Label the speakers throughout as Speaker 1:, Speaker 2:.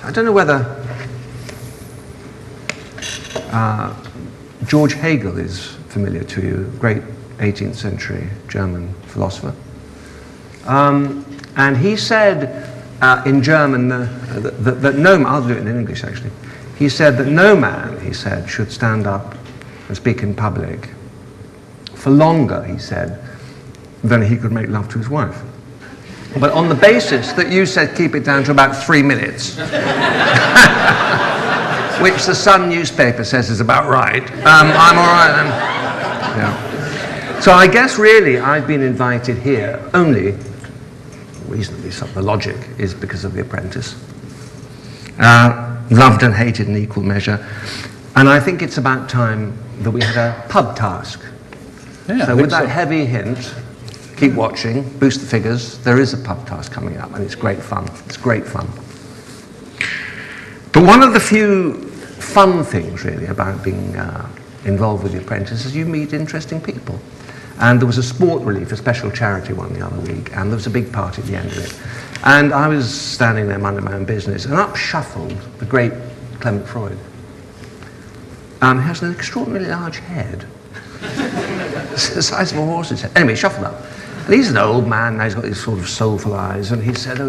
Speaker 1: I don't know whether George Hegel is familiar to you, great 18th century German philosopher. And he said in German that no man, I'll do it in English actually, he said that no man, he said, should stand up and speak in public for longer, he said, than he could make love to his wife. But on the basis that you said keep it down to about 3 minutes, which the Sun newspaper says is about right, I'm all right then. Yeah. So I guess really I've been invited here only, reasonably so, the logic is because of The Apprentice. Loved and hated in equal measure. And I think it's about time that we had a pub task.
Speaker 2: Yeah,
Speaker 1: so with that heavy hint, keep watching, boost the figures, there is a pub task coming up and it's great fun. It's great fun. But one of the few fun things really about being involved with The Apprentice is you meet interesting people. And there was a sport relief, a special charity one the other week, and there was a big party at the end of it. And I was standing there minding my own business, and up shuffled the great Clement Freud. He has an extraordinarily large head. It's the size of a horse's head. Anyway, he shuffled up. And he's an old man, now he's got these sort of soulful eyes, and he said, I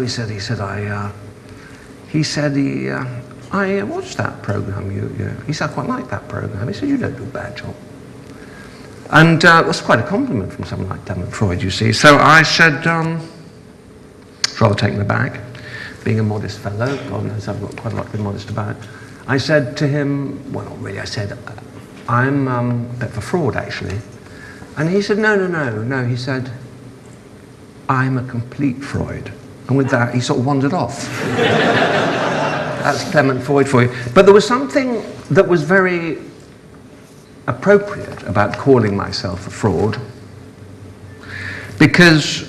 Speaker 1: watched that program. He said, I quite like that program. He said, you don't do a bad job. And it was quite a compliment from someone like Clement Freud, you see. So I said, rather taken aback, being a modest fellow, God knows I've got quite a lot to be modest about. I said to him, well, not really, I said, I'm a bit of a fraud, actually. And he said, no, he said, I'm a complete Freud. And with that, he sort of wandered off. That's Clement Freud for you. But there was something that was very appropriate about calling myself a fraud, because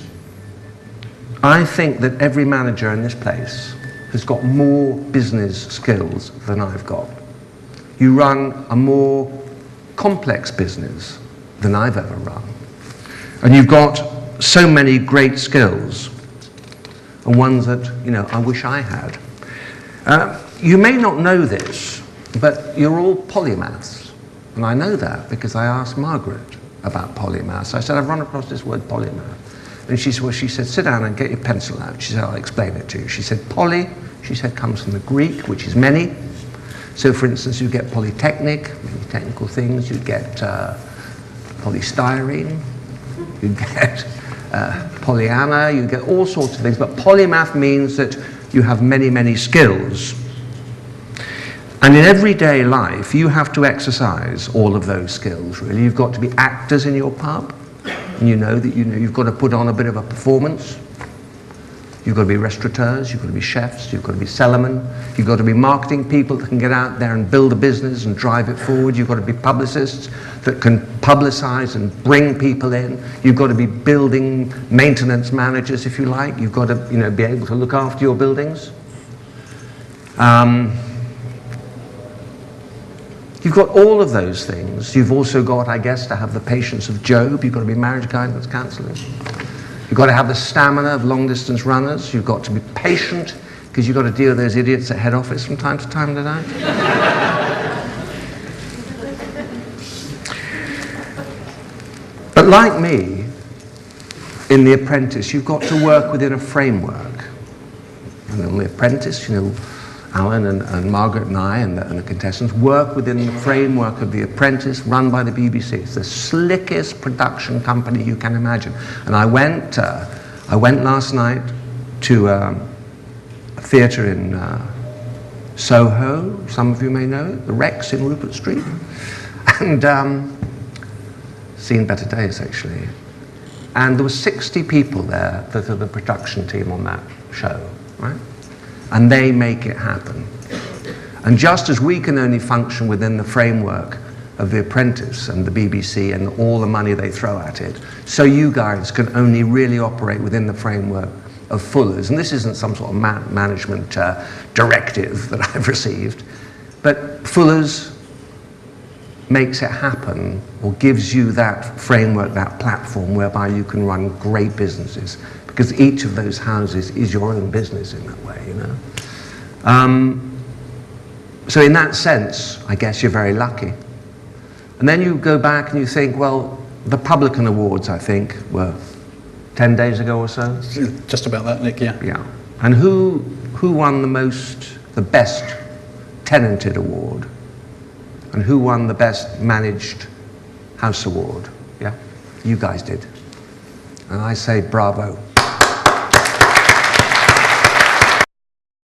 Speaker 1: I think that every manager in this place has got more business skills than I've got. You run a more complex business than I've ever run. And you've got so many great skills, and ones that, I wish I had. You may not know this, but you're all polymaths. And I know that because I asked Margaret about polymaths. I said, I've run across this word polymath. And she said, sit down and get your pencil out. She said, I'll explain it to you. She said, poly, she said, comes from the Greek, which is many. So for instance, you get polytechnic, many technical things. You'd get polystyrene. You'd get Pollyanna. You'd get all sorts of things. But polymath means that you have many, many skills. And in everyday life, you have to exercise all of those skills, really. You've got to be actors in your pub. And you know that you've got to put on a bit of a performance. You've got to be restaurateurs, you've got to be chefs, you've got to be cellarmen, you've got to be marketing people that can get out there and build a business and drive it forward. You've got to be publicists that can publicize and bring people in. You've got to be building maintenance managers, if you like. You've got to be able to look after your buildings. You've got all of those things. You've also got, I guess, to have the patience of Job. You've got to be marriage guidance counselors. You've got to have the stamina of long-distance runners. You've got to be patient, because you've got to deal with those idiots at head office from time to time, don't I? But like me, in The Apprentice, you've got to work within a framework. And in The Apprentice, Alan and Margaret and I and the contestants work within the framework of The Apprentice, run by the BBC. It's the slickest production company you can imagine. And I went last night to a theatre in Soho. Some of you may know it, the Rex in Rupert Street, and seen better days actually. And there were 60 people there that are the production team on that show, right? And they make it happen. And just as we can only function within the framework of The Apprentice and the BBC and all the money they throw at it, so you guys can only really operate within the framework of Fuller's. And this isn't some sort of management directive that I've received, but Fuller's makes it happen, or gives you that framework, that platform whereby you can run great businesses, because each of those houses is your own business in that way, So in that sense, I guess you're very lucky. And then you go back and you think, well, the Publican Awards, I think, were 10 days ago or so.
Speaker 2: Just about that, Nick, yeah.
Speaker 1: Yeah. And who won the best tenanted award? And who won the best managed house award? Yeah? You guys did. And I say bravo.